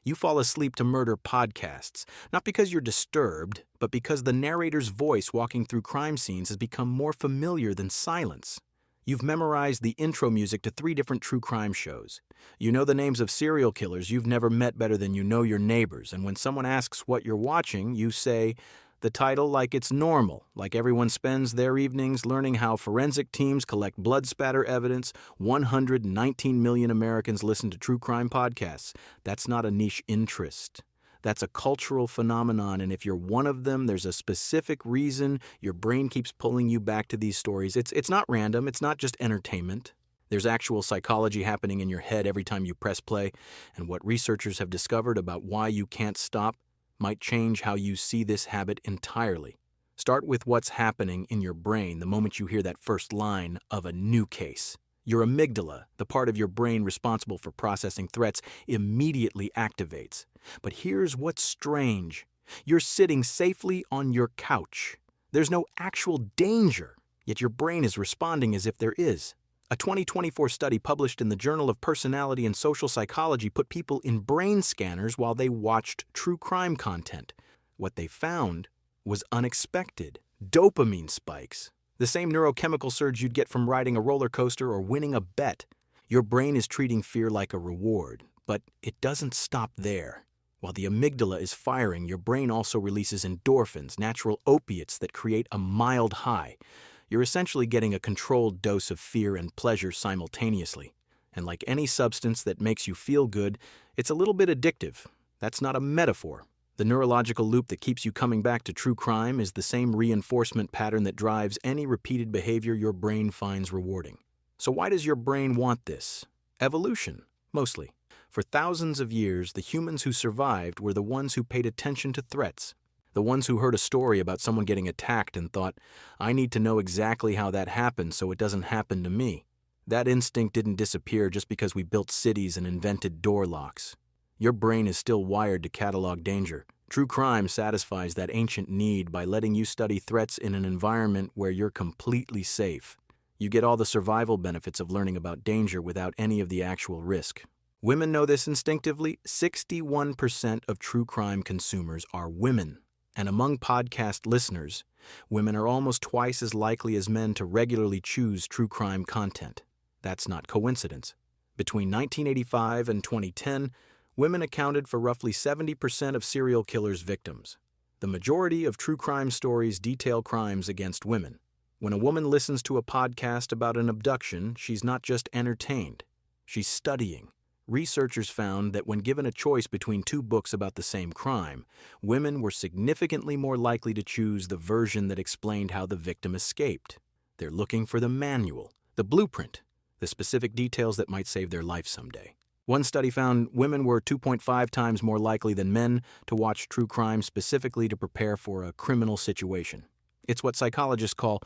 You fall asleep to murder podcasts, not because you're disturbed, but because the narrator's voice walking through crime scenes has become more familiar than silence. You've memorized the intro music to 3 different true crime shows. You know the names of serial killers you've never met better than you know your neighbors, and when someone asks what you're watching, you say the title like it's normal, like everyone spends their evenings learning how forensic teams collect blood spatter evidence. 119 million Americans listen to true crime podcasts. That's not a niche interest. That's a cultural phenomenon, and if you're one of them, there's a specific reason your brain keeps pulling you back to these stories. It's not random, it's not just entertainment. There's actual psychology happening in your head every time you press play, and what researchers have discovered about why you can't stop might change how you see this habit entirely. Start with what's happening in your brain the moment you hear that first line of a new case. Your amygdala, the part of your brain responsible for processing threats, immediately activates. But here's what's strange. You're sitting safely on your couch. There's no actual danger, yet your brain is responding as if there is. A 2024 study published in the Journal of Personality and Social Psychology put people in brain scanners while they watched true crime content. What they found was unexpected. Dopamine spikes. The same neurochemical surge you'd get from riding a roller coaster or winning a bet. Your brain is treating fear like a reward, but it doesn't stop there. While the amygdala is firing, your brain also releases endorphins, natural opiates that create a mild high. You're essentially getting a controlled dose of fear and pleasure simultaneously. And like any substance that makes you feel good, it's a little bit addictive. That's not a metaphor. The neurological loop that keeps you coming back to true crime is the same reinforcement pattern that drives any repeated behavior your brain finds rewarding. So why does your brain want this? Evolution, mostly. For thousands of years, the humans who survived were the ones who paid attention to threats. The ones who heard a story about someone getting attacked and thought, I need to know exactly how that happened so it doesn't happen to me. That instinct didn't disappear just because we built cities and invented door locks. Your brain is still wired to catalog danger. True crime satisfies that ancient need by letting you study threats in an environment where you're completely safe. You get all the survival benefits of learning about danger without any of the actual risk. Women know this instinctively. 61% of true crime consumers are women. And among podcast listeners, women are almost twice as likely as men to regularly choose true crime content. That's not coincidence. Between 1985 and 2010, women accounted for roughly 70% of serial killers' victims. The majority of true crime stories detail crimes against women. When a woman listens to a podcast about an abduction, she's not just entertained, she's studying. Researchers found that when given a choice between 2 books about the same crime, women were significantly more likely to choose the version that explained how the victim escaped. They're looking for the manual, the blueprint, the specific details that might save their life someday. One study found women were 2.5 times more likely than men to watch true crime specifically to prepare for a criminal situation. It's what psychologists call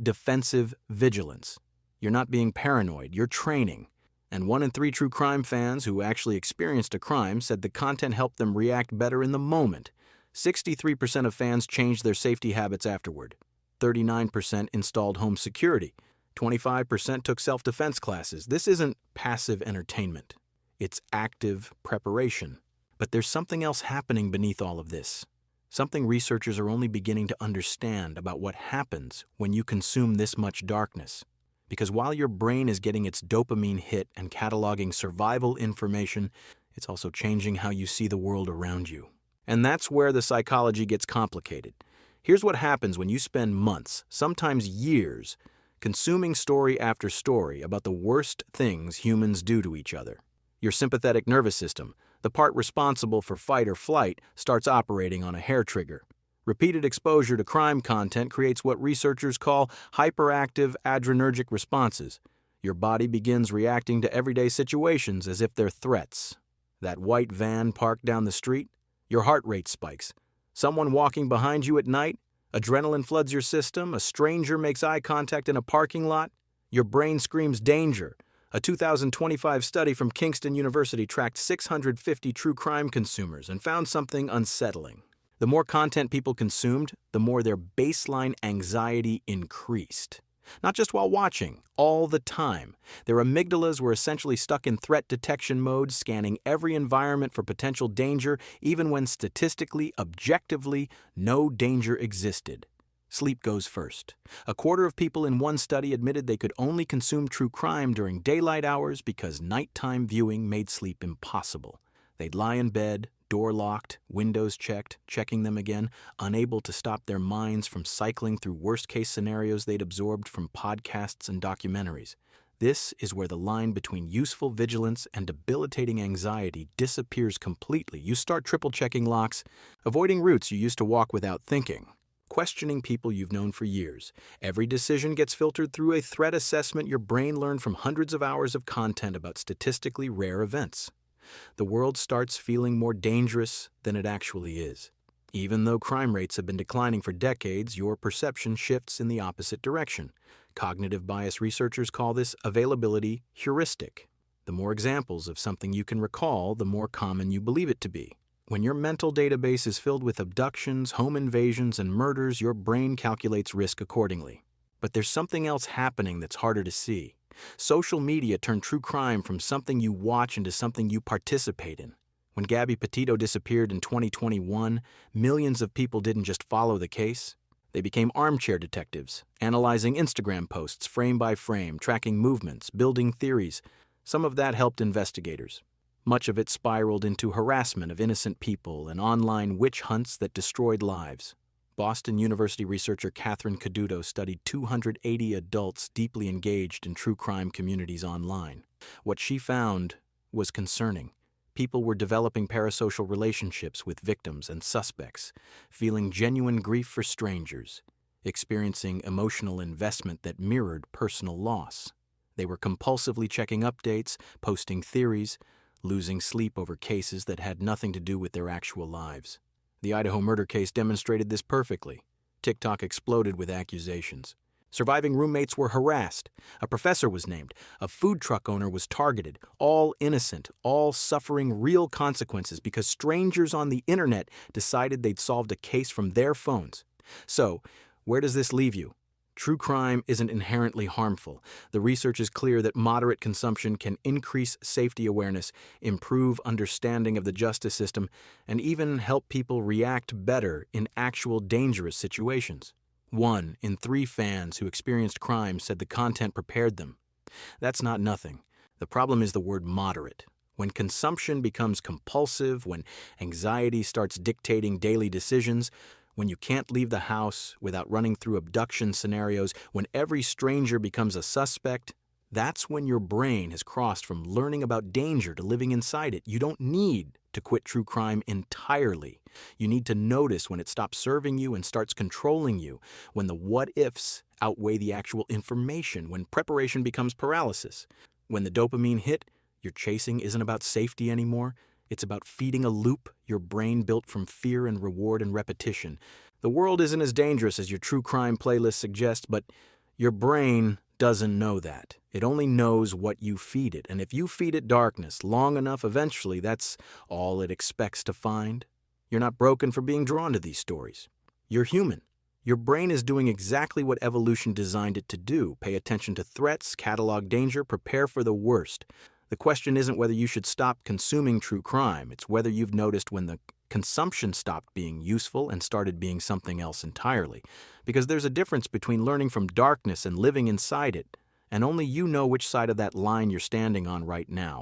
defensive vigilance. You're not being paranoid, you're training. And 1 in 3 true crime fans who actually experienced a crime said the content helped them react better in the moment. 63% of fans changed their safety habits afterward. 39% installed home security. 25% took self-defense classes. This isn't passive entertainment. It's active preparation. But there's something else happening beneath all of this. Something researchers are only beginning to understand about what happens when you consume this much darkness. Because while your brain is getting its dopamine hit and cataloging survival information, it's also changing how you see the world around you. And that's where the psychology gets complicated. Here's what happens when you spend months, sometimes years, consuming story after story about the worst things humans do to each other. Your sympathetic nervous system, the part responsible for fight or flight, starts operating on a hair trigger. Repeated exposure to crime content creates what researchers call hyperactive adrenergic responses. Your body begins reacting to everyday situations as if they're threats. That white van parked down the street, your heart rate spikes. Someone walking behind you at night, adrenaline floods your system. A stranger makes eye contact in a parking lot, your brain screams danger. A 2025 study from Kingston University tracked 650 true crime consumers and found something unsettling. The more content people consumed, the more their baseline anxiety increased. Not just while watching, all the time. Their amygdalas were essentially stuck in threat detection mode, scanning every environment for potential danger, even when statistically, objectively, no danger existed. Sleep goes first. A quarter of people in one study admitted they could only consume true crime during daylight hours because nighttime viewing made sleep impossible. They'd lie in bed, door locked, windows checked, checking them again, unable to stop their minds from cycling through worst-case scenarios they'd absorbed from podcasts and documentaries. This is where the line between useful vigilance and debilitating anxiety disappears completely. You start triple-checking locks, avoiding routes you used to walk without thinking, questioning people you've known for years. Every decision gets filtered through a threat assessment your brain learned from hundreds of hours of content about statistically rare events. The world starts feeling more dangerous than it actually is. Even though crime rates have been declining for decades, your perception shifts in the opposite direction. Cognitive bias researchers call this availability heuristic. The more examples of something you can recall, the more common you believe it to be. When your mental database is filled with abductions, home invasions, and murders, your brain calculates risk accordingly. But there's something else happening that's harder to see. Social media turned true crime from something you watch into something you participate in. When Gabby Petito disappeared in 2021, millions of people didn't just follow the case. They became armchair detectives, analyzing Instagram posts frame by frame, tracking movements, building theories. Some of that helped investigators. Much of it spiraled into harassment of innocent people and online witch hunts that destroyed lives. Boston University researcher Catherine Caduto studied 280 adults deeply engaged in true crime communities online. What she found was concerning. People were developing parasocial relationships with victims and suspects, feeling genuine grief for strangers, experiencing emotional investment that mirrored personal loss. They were compulsively checking updates, posting theories, losing sleep over cases that had nothing to do with their actual lives. The Idaho murder case demonstrated this perfectly. TikTok exploded with accusations. Surviving roommates were harassed. A professor was named. A food truck owner was targeted. All innocent, all suffering real consequences because strangers on the internet decided they'd solved a case from their phones. So, where does this leave you? True crime isn't inherently harmful. The research is clear that moderate consumption can increase safety awareness, improve understanding of the justice system, and even help people react better in actual dangerous situations. 1 in 3 fans who experienced crime said the content prepared them. That's not nothing. The problem is the word moderate. When consumption becomes compulsive, when anxiety starts dictating daily decisions, when you can't leave the house without running through abduction scenarios, when every stranger becomes a suspect, that's when your brain has crossed from learning about danger to living inside it. You don't need to quit true crime entirely. You need to notice when it stops serving you and starts controlling you, when the what-ifs outweigh the actual information, when preparation becomes paralysis. When the dopamine hit you're chasing isn't about safety anymore. It's about feeding a loop your brain built from fear and reward and repetition. The world isn't as dangerous as your true crime playlist suggests, but your brain doesn't know that. It only knows what you feed it, and if you feed it darkness long enough, eventually that's all it expects to find. You're not broken for being drawn to these stories. You're human. Your brain is doing exactly what evolution designed it to do. Pay attention to threats, catalog danger, prepare for the worst. The question isn't whether you should stop consuming true crime. It's whether you've noticed when the consumption stopped being useful and started being something else entirely. Because there's a difference between learning from darkness and living inside it, and only you know which side of that line you're standing on right now.